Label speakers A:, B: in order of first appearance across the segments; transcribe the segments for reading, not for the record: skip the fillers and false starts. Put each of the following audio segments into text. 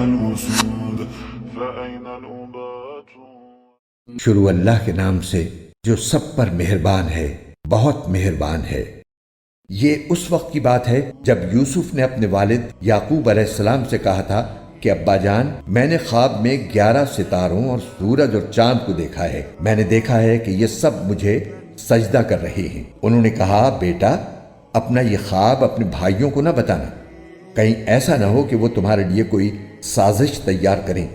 A: الأسود فأين الأبات.
B: شروع اللہ کے نام سے جو سب پر مہربان ہے، بہت مہربان ہے۔ یہ اس وقت کی بات ہے جب یوسف نے اپنے والد یعقوب علیہ السلام سے کہا تھا کہ ابا جان، میں نے خواب میں 11 ستاروں اور سورج اور چاند کو دیکھا ہے۔ میں نے دیکھا ہے کہ یہ سب مجھے سجدہ کر رہے ہیں۔ انہوں نے کہا، بیٹا اپنا یہ خواب اپنے بھائیوں کو نہ بتانا، کہیں ایسا نہ ہو کہ وہ تمہارے لیے کوئی سازش تیار کریں،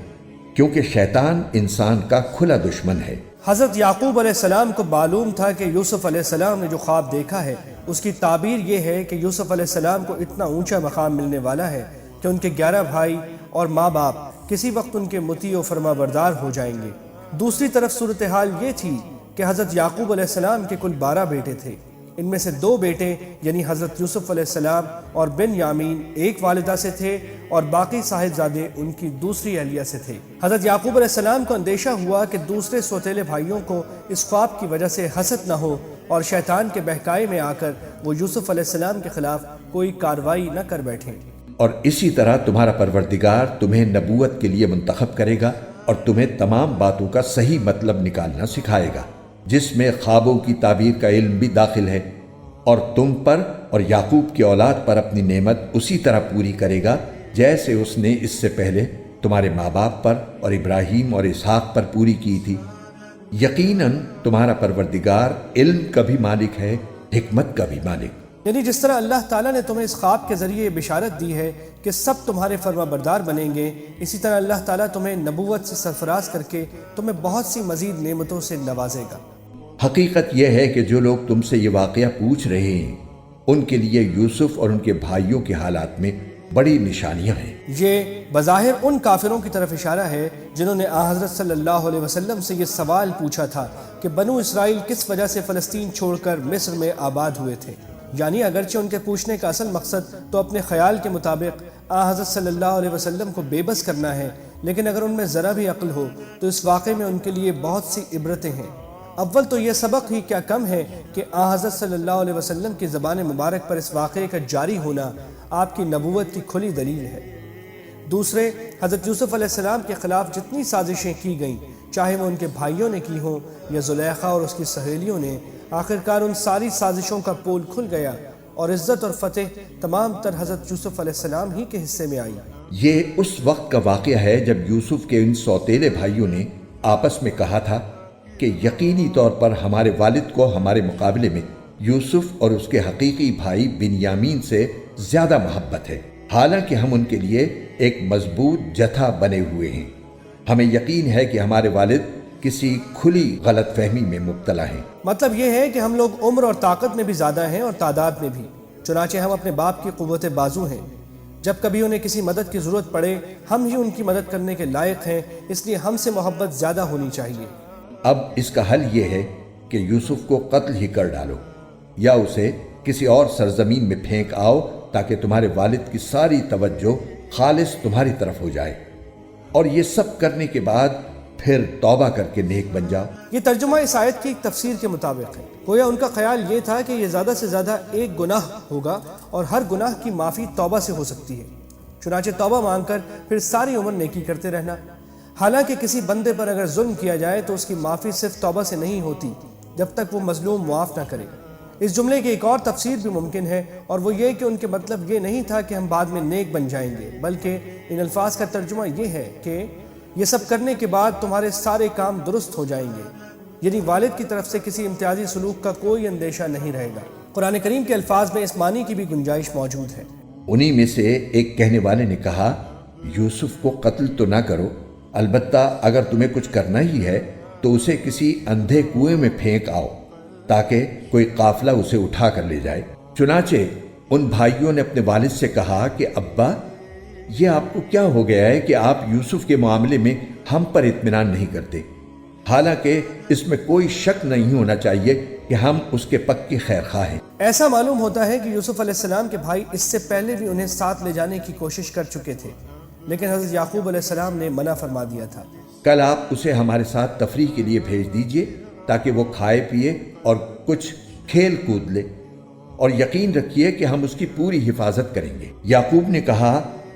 B: کیونکہ شیطان انسان کا کھلا دشمن ہے۔
C: حضرت یعقوب علیہ السلام کو معلوم تھا کہ یوسف علیہ السلام نے جو خواب دیکھا ہے اس کی تعبیر یہ ہے کہ یوسف علیہ السلام کو اتنا اونچا مقام ملنے والا ہے کہ ان کے 11 بھائی اور ماں باپ کسی وقت ان کے مطیع و فرما بردار ہو جائیں گے۔ دوسری طرف صورتحال یہ تھی کہ حضرت یعقوب علیہ السلام کے کل 12 بیٹے تھے۔ ان میں سے 2 بیٹے یعنی حضرت یوسف علیہ السلام اور بن یامین ایک والدہ سے تھے اور باقی صاحبزادے ان کی دوسری اہلیہ سے تھے۔ حضرت یعقوب علیہ السلام کو اندیشہ ہوا کہ دوسرے سوتیلے بھائیوں کو اس خواب کی وجہ سے حسد نہ ہو اور شیطان کے بہکائے میں آ کر وہ یوسف علیہ السلام کے خلاف کوئی کارروائی نہ کر بیٹھیں۔
B: اور اسی طرح تمہارا پروردگار تمہیں نبوت کے لیے منتخب کرے گا اور تمہیں تمام باتوں کا صحیح مطلب نکالنا سکھائے گا، جس میں خوابوں کی تعبیر کا علم بھی داخل ہے، اور تم پر اور یعقوب کی اولاد پر اپنی نعمت اسی طرح پوری کرے گا جیسے اس نے اس سے پہلے تمہارے ماں باپ پر اور ابراہیم اور اسحاق پر پوری کی تھی۔ یقیناً تمہارا پروردگار علم کا بھی مالک ہے، حکمت کا بھی مالک۔
C: یعنی جس طرح اللہ تعالیٰ نے تمہیں اس خواب کے ذریعے بشارت دی ہے کہ سب تمہارے فرما بردار بنیں گے، اسی طرح اللہ تعالیٰ تمہیں نبوت سے سرفراز کر کے تمہیں بہت سی مزید نعمتوں سے نوازے گا۔
B: حقیقت یہ ہے کہ جو لوگ تم سے یہ واقعہ پوچھ رہے ہیں ان کے لیے یوسف اور ان کے بھائیوں کے حالات میں بڑی نشانیاں ہیں۔
C: یہ بظاہر ان کافروں کی طرف اشارہ ہے جنہوں نے حضرت صلی اللہ علیہ وسلم سے یہ سوال پوچھا تھا کہ بنو اسرائیل کس وجہ سے فلسطین چھوڑ کر مصر میں آباد ہوئے تھے۔ یعنی اگرچہ ان کے پوچھنے کا اصل مقصد تو اپنے خیال کے مطابق حضرت صلی اللہ علیہ وسلم کو بے بس کرنا ہے، لیکن اگر ان میں ذرا بھی عقل ہو تو اس واقعے میں ان کے لیے بہت سی عبرتیں ہیں۔ اول تو یہ سبق ہی کیا کم ہے کہ حضرت صلی اللہ علیہ وسلم کی زبان مبارک پر اس واقعے کا جاری ہونا آپ کی نبوت کی کھلی دلیل ہے۔ دوسرے، حضرت یوسف علیہ السلام کے خلاف جتنی سازشیں کی گئیں، چاہے وہ ان کے بھائیوں نے کی ہوں یا زلیخا اور اس کی سہیلیوں نے، آخرکار ان ساری سازشوں کا پول کھل گیا اور عزت اور فتح تمام تر حضرت یوسف علیہ السلام ہی کے حصے میں آئی۔
B: یہ اس وقت کا واقعہ ہے جب یوسف کے ان سوتیلے بھائیوں نے آپس میں کہا تھا کہ یقینی طور پر ہمارے والد کو ہمارے مقابلے میں یوسف اور اس کے حقیقی بھائی بنیامین سے زیادہ محبت ہے، حالانکہ ہم ان کے لیے ایک مضبوط جتھا بنے ہوئے ہیں۔ ہمیں یقین ہے کہ ہمارے والد کسی کھلی غلط فہمی میں مبتلا ہیں۔
C: مطلب یہ ہے کہ ہم لوگ عمر اور طاقت میں بھی زیادہ ہیں اور تعداد میں بھی، چنانچہ ہم اپنے باپ کی قوت بازو ہیں۔ جب کبھی انہیں کسی مدد کی ضرورت پڑے ہم ہی ان کی مدد کرنے کے لائق ہیں، اس لیے ہم سے محبت زیادہ ہونی چاہیے۔
B: اب اس کا حل یہ ہے کہ یوسف کو قتل ہی کر ڈالو یا اسے کسی اور سرزمین میں پھینک آؤ تاکہ تمہارے والد کی ساری توجہ خالص تمہاری طرف ہو جائے، اور یہ سب کرنے کے بعد پھر توبہ کر کے نیک بن جاؤ۔
C: یہ ترجمہ اس آیت کی ایک تفسیر کے مطابق ہے۔ گویا ان کا خیال یہ تھا کہ یہ زیادہ سے زیادہ ایک گناہ ہوگا اور ہر گناہ کی معافی توبہ سے ہو سکتی ہے، چنانچہ توبہ مانگ کر پھر ساری عمر نیکی کرتے رہنا۔ حالانکہ کسی بندے پر اگر ظلم کیا جائے تو اس کی معافی صرف توبہ سے نہیں ہوتی جب تک وہ مظلوم معاف نہ کرے۔ اس جملے کی ایک اور تفسیر بھی ممکن ہے، اور وہ یہ کہ ان کے مطلب یہ نہیں تھا کہ ہم بعد میں نیک بن جائیں گے، بلکہ ان الفاظ کا ترجمہ یہ ہے کہ یہ سب کرنے کے بعد تمہارے سارے کام درست ہو جائیں گے، یعنی والد کی طرف سے کسی امتیازی سلوک کا کوئی اندیشہ نہیں رہے گا۔ قرآن کریم کے الفاظ میں اس معنی کی بھی گنجائش موجود ہے۔
B: انہی میں سے ایک کہنے والے نے کہا، یوسف کو قتل تو نہ کرو، البتہ اگر تمہیں کچھ کرنا ہی ہے تو اسے کسی اندھے کنویں میں پھینک آؤ تاکہ کوئی قافلہ اسے اٹھا کر لے جائے۔ چنانچہ ان بھائیوں نے اپنے والد سے کہا کہ ابا، یہ آپ کو کیا ہو گیا ہے کہ آپ یوسف کے معاملے میں ہم پر اطمینان نہیں کرتے؟ حالانکہ اس میں کوئی شک نہیں ہونا چاہیے کہ ہم اس کے پکے خیر خواہ ہیں۔
C: ایسا معلوم ہوتا ہے کہ یوسف علیہ السلام کے بھائی اس سے پہلے بھی انہیں ساتھ لے جانے کی کوشش کر چکے تھے، لیکن حضرت یعقوب علیہ السلام نے منع فرما دیا تھا۔
B: کل آپ اسے ہمارے ساتھ تفریح کے لیے بھیج دیجئے تاکہ وہ کھائے پیے اور کچھ کھیل کود لے، اور یقین رکھیے کہ ہم اس کی پوری حفاظت کریں گے۔ یعقوب نے کہا،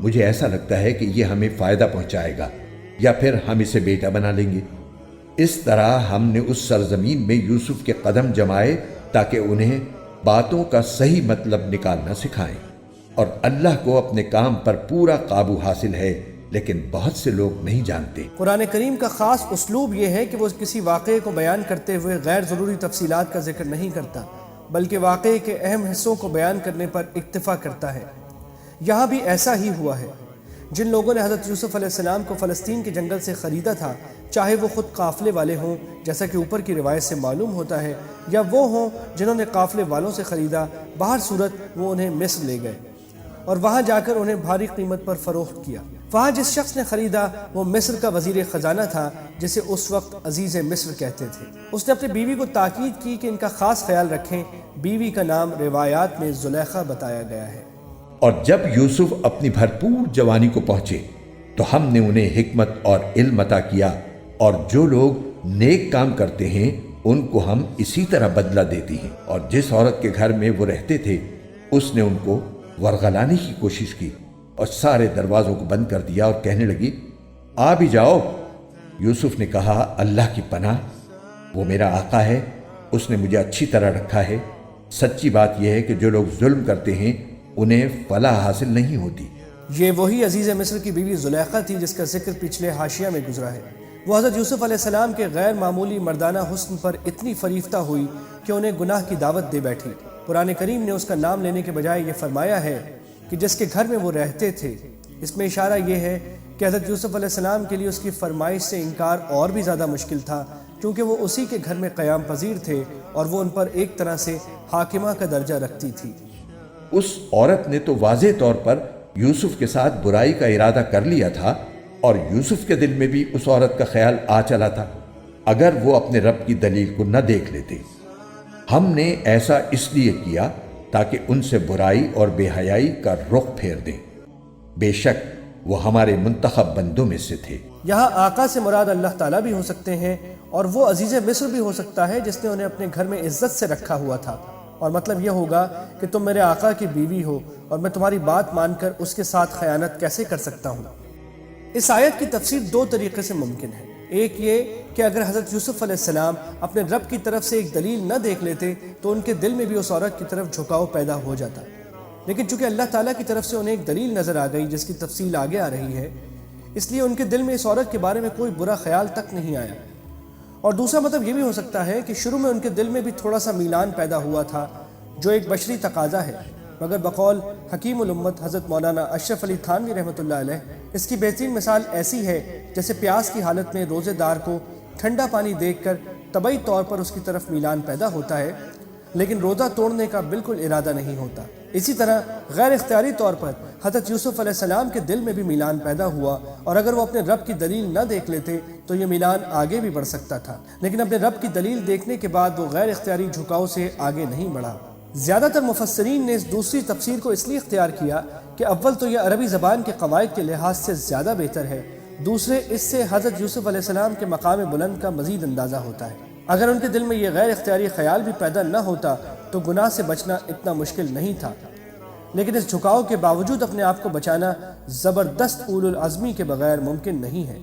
B: مجھے ایسا لگتا ہے کہ یہ ہمیں فائدہ پہنچائے گا یا پھر ہم اسے بیٹا بنا لیں گے۔ اس طرح ہم نے اس سرزمین میں یوسف کے قدم جمائے تاکہ انہیں باتوں کا صحیح مطلب نکالنا سکھائیں، اور اللہ کو اپنے کام پر پورا قابو حاصل ہے، لیکن بہت سے لوگ نہیں جانتے۔
C: قرآن کریم کا خاص اسلوب یہ ہے کہ وہ کسی واقعے کو بیان کرتے ہوئے غیر ضروری تفصیلات کا ذکر نہیں کرتا، بلکہ واقعے کے اہم حصوں کو بیان کرنے پر اکتفا کرتا ہے۔ یہاں بھی ایسا ہی ہوا ہے۔ جن لوگوں نے حضرت یوسف علیہ السلام کو فلسطین کے جنگل سے خریدا تھا، چاہے وہ خود قافلے والے ہوں جیسا کہ اوپر کی روایت سے معلوم ہوتا ہے، یا وہ ہوں جنہوں نے قافلے والوں سے خریدا، بہر صورت وہ انہیں مصر لے گئے اور وہاں جا کر انہیں بھاری قیمت پر فروخت کیا۔ وہاں جس شخص نے خریدا وہ مصر کا وزیر خزانہ تھا، جسے اس وقت عزیز مصر کہتے تھے۔ اس نے اپنی بیوی کو تاکید کی کہ ان کا خاص خیال رکھیں۔ بیوی کا نام روایات میں زلیخا بتایا گیا ہے۔
B: اور جب یوسف اپنی بھرپور جوانی کو پہنچے تو ہم نے انہیں حکمت اور علم عطا کیا، اور جو لوگ نیک کام کرتے ہیں ان کو ہم اسی طرح بدلہ دیتی ہیں۔ اور جس عورت کے گھر میں وہ رہتے تھے اس نے ان کو ورغلانے کی کوشش کی اور سارے دروازوں کو بند کر دیا اور کہنے لگی، آ بھی جاؤ۔ یوسف نے کہا، اللہ کی پناہ، وہ میرا آقا ہے، اس نے مجھے اچھی طرح رکھا ہے۔ سچی بات یہ ہے کہ جو لوگ ظلم کرتے ہیں انہیں فلاح حاصل نہیں ہوتی۔
C: یہ وہی عزیز مصر کی بیوی زلیخا تھی جس کا ذکر پچھلے حاشیہ میں گزرا ہے۔ وہ حضرت یوسف علیہ السلام کے غیر معمولی مردانہ حسن پر اتنی فریفتہ ہوئی کہ انہیں گناہ کی دعوت دے بیٹھی۔ قرآن کریم نے اس کا نام لینے کے بجائے یہ فرمایا ہے کہ جس کے گھر میں وہ رہتے تھے۔ اس میں اشارہ یہ ہے کہ حضرت یوسف علیہ السلام کے لیے اس کی فرمائش سے انکار اور بھی زیادہ مشکل تھا، کیونکہ وہ اسی کے گھر میں قیام پذیر تھے اور وہ ان پر ایک طرح سے حاکمہ کا درجہ رکھتی تھی۔
B: اس عورت نے تو واضح طور پر یوسف کے ساتھ برائی کا ارادہ کر لیا تھا، اور یوسف کے دل میں بھی اس عورت کا خیال آ چلا تھا، اگر وہ اپنے رب کی دلیل کو نہ دیکھ لیتے۔ ہم نے ایسا اس لیے کیا تاکہ ان سے برائی اور بے حیائی کا رخ پھیر دیں۔ بے شک وہ ہمارے منتخب بندوں میں سے تھے۔
C: یہاں آقا سے مراد اللہ تعالیٰ بھی ہو سکتے ہیں، اور وہ عزیز مصر بھی ہو سکتا ہے جس نے انہیں اپنے گھر میں عزت سے رکھا ہوا تھا، اور مطلب یہ ہوگا کہ تم میرے آقا کی بیوی ہو اور میں تمہاری بات مان کر اس کے ساتھ خیانت کیسے کر سکتا ہوں۔ اس آیت کی تفسیر دو طریقے سے ممکن ہے۔ ایک یہ کہ اگر حضرت یوسف علیہ السلام اپنے رب کی طرف سے ایک دلیل نہ دیکھ لیتے تو ان کے دل میں بھی اس عورت کی طرف جھکاؤ پیدا ہو جاتا، لیکن چونکہ اللہ تعالیٰ کی طرف سے انہیں ایک دلیل نظر آ گئی جس کی تفصیل آگے آ رہی ہے، اس لیے ان کے دل میں اس عورت کے بارے میں کوئی برا خیال تک نہیں آیا۔ اور دوسرا مطلب یہ بھی ہو سکتا ہے کہ شروع میں ان کے دل میں بھی تھوڑا سا میلان پیدا ہوا تھا، جو ایک بشری تقاضا ہے، مگر بقول حکیم الامت حضرت مولانا اشرف علی تھانوی رحمۃ اللہ علیہ اس کی بہترین مثال ایسی ہے جیسے پیاس کی حالت میں روزے دار کو ٹھنڈا پانی دیکھ کر طبعی طور پر اس کی طرف میلان پیدا ہوتا ہے، لیکن روزہ توڑنے کا بالکل ارادہ نہیں ہوتا۔ اسی طرح غیر اختیاری طور پر حضرت یوسف علیہ السلام کے دل میں بھی میلان پیدا ہوا، اور اگر وہ اپنے رب کی دلیل نہ دیکھ لیتے تو یہ میلان آگے بھی بڑھ سکتا تھا، لیکن اپنے رب کی دلیل دیکھنے کے بعد وہ غیر اختیاری جھکاؤ سے آگے نہیں بڑھا۔ زیادہ تر مفسرین نے اس دوسری تفسیر کو اس لیے اختیار کیا کہ اول تو یہ عربی زبان کے قواعد کے لحاظ سے زیادہ بہتر ہے، دوسرے اس سے حضرت یوسف علیہ السلام کے مقام بلند کا مزید اندازہ ہوتا ہے۔ اگر ان کے دل میں یہ غیر اختیاری خیال بھی پیدا نہ ہوتا تو گناہ سے بچنا اتنا مشکل نہیں تھا، لیکن اس جھکاؤ کے باوجود اپنے آپ کو بچانا زبردست اولو العزمی کے بغیر ممکن نہیں ہے،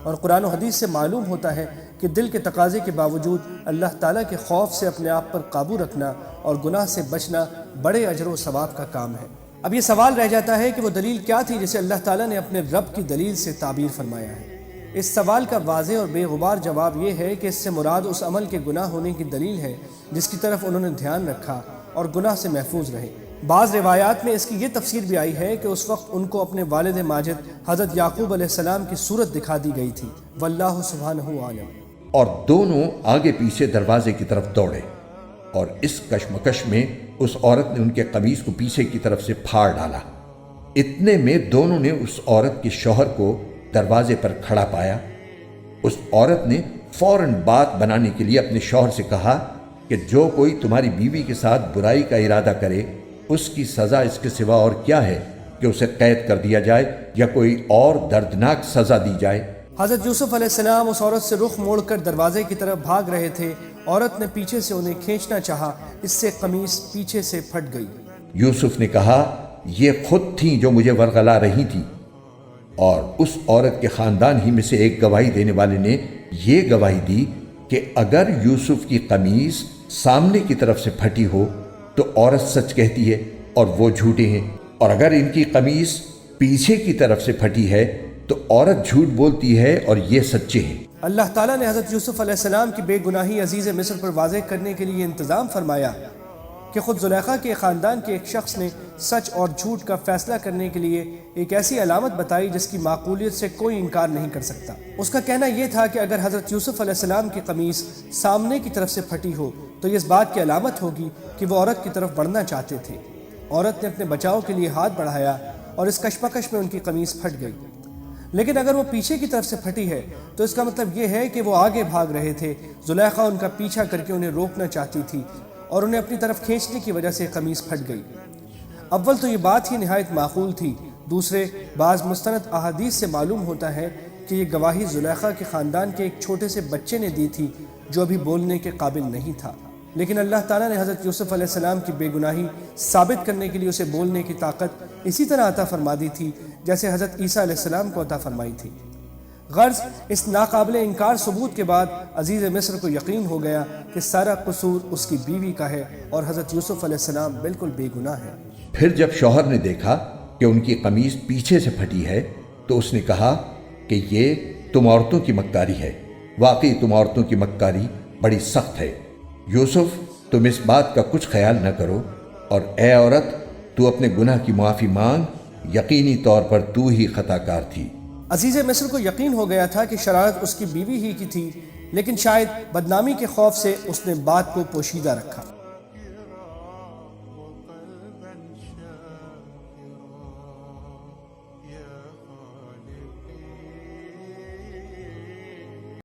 C: اور قرآن و حدیث سے معلوم ہوتا ہے کہ دل کے تقاضے کے باوجود اللہ تعالیٰ کے خوف سے اپنے آپ پر قابو رکھنا اور گناہ سے بچنا بڑے اجر و ثواب کا کام ہے۔ اب یہ سوال رہ جاتا ہے کہ وہ دلیل کیا تھی جسے اللہ تعالیٰ نے اپنے رب کی دلیل سے تعبیر فرمایا ہے۔ اس سوال کا واضح اور بے غبار جواب یہ ہے کہ اس سے مراد اس عمل کے گناہ ہونے کی دلیل ہے جس کی طرف انہوں نے دھیان رکھا اور گناہ سے محفوظ رہے۔ بعض روایات میں اس کی یہ تفسیر بھی آئی ہے کہ اس وقت ان کو اپنے والد ماجد حضرت یعقوب علیہ السلام کی صورت دکھا دی گئی تھی، واللہ سبحانہ عالم۔
B: اور دونوں آگے پیچھے دروازے کی طرف دوڑے، اور اس کشمکش میں اس عورت نے ان کے قمیص کو پیچھے کی طرف سے پھاڑ ڈالا۔ اتنے میں دونوں نے اس عورت کے شوہر کو دروازے پر کھڑا پایا۔ اس عورت نے فوراً بات بنانے کے لیے اپنے شوہر سے کہا کہ جو کوئی تمہاری بیوی کے ساتھ برائی کا ارادہ کرے اس کی سزا اس کے سوا اور کیا ہے کہ اسے قید کر دیا جائے یا کوئی اور دردناک سزا دی جائے۔
C: حضرت یوسف علیہ السلام اس عورت سے رخ موڑ کر دروازے کی طرف بھاگ رہے تھے، عورت نے پیچھے سے انہیں کھینچنا چاہا، اس سے قمیص پیچھے سے پھٹ گئی۔
B: یوسف نے کہا، یہ خود تھیں جو مجھے ورغلا رہی تھیں۔ اور اس عورت کے خاندان ہی میں سے ایک گواہی دینے والے نے یہ گواہی دی کہ اگر یوسف کی قمیص سامنے کی طرف سے پھٹی ہو تو عورت سچ کہتی ہے اور وہ جھوٹے ہیں، اور اگر ان کی قمیص پیچھے کی طرف سے پھٹی ہے تو عورت جھوٹ بولتی ہے اور یہ سچے ہیں۔
C: اللہ تعالیٰ نے حضرت یوسف علیہ السلام کی بے گناہی عزیز مصر پر واضح کرنے کے لیے انتظام فرمایا کہ خود زلیخا کے خاندان کے ایک شخص نے سچ اور جھوٹ کا فیصلہ کرنے کے لیے ایک ایسی علامت بتائی جس کی معقولیت سے کوئی انکار نہیں کر سکتا۔ اس کا کہنا یہ تھا کہ اگر حضرت یوسف علیہ السلام کی قمیص سامنے کی طرف سے پھٹی ہو تو یہ اس بات کی علامت ہوگی کہ وہ عورت کی طرف بڑھنا چاہتے تھے۔ عورت نے اپنے بچاؤ کے لیے ہاتھ بڑھایا اور اس کشمکش میں ان کی قمیص پھٹ گئی، لیکن اگر وہ پیچھے کی طرف سے پھٹی ہے تو اس کا مطلب یہ ہے کہ وہ آگے بھاگ رہے تھے۔ زلیخا ان کا پیچھا کر کے انہیں روکنا چاہتی تھی اور انہیں اپنی طرف کھینچنے کی وجہ سے قمیص پھٹ گئی۔ اول تو یہ بات ہی نہایت معقول تھی، دوسرے بعض مستند احادیث سے معلوم ہوتا ہے کہ یہ گواہی زلیخا کے خاندان کے ایک چھوٹے سے بچے نے دی تھی جو ابھی بولنے کے قابل نہیں تھا، لیکن اللہ تعالیٰ نے حضرت یوسف علیہ السلام کی بے گناہی ثابت کرنے کے لیے اسے بولنے کی طاقت اسی طرح عطا فرما دی تھی جیسے حضرت عیسیٰ علیہ السلام کو عطا فرمائی تھی۔ غرض اس ناقابل انکار ثبوت کے بعد عزیز مصر کو یقین ہو گیا کہ سارا قصور اس کی بیوی کا ہے اور حضرت یوسف علیہ السلام بالکل بے گناہ ہے۔
B: پھر جب شوہر نے دیکھا کہ ان کی قمیص پیچھے سے پھٹی ہے تو اس نے کہا کہ یہ تم عورتوں کی مکاری ہے، واقعی تم عورتوں کی مکاری بڑی سخت ہے۔ یوسف تم اس بات کا کچھ خیال نہ کرو، اور اے عورت تو اپنے گناہ کی معافی مانگ، یقینی طور پر تو ہی خطا کار تھی۔
C: عزیز مصر کو یقین ہو گیا تھا کہ شرارت اس کی بیوی ہی کی تھی، لیکن شاید بدنامی کے خوف سے اس نے بات کو پوشیدہ رکھا۔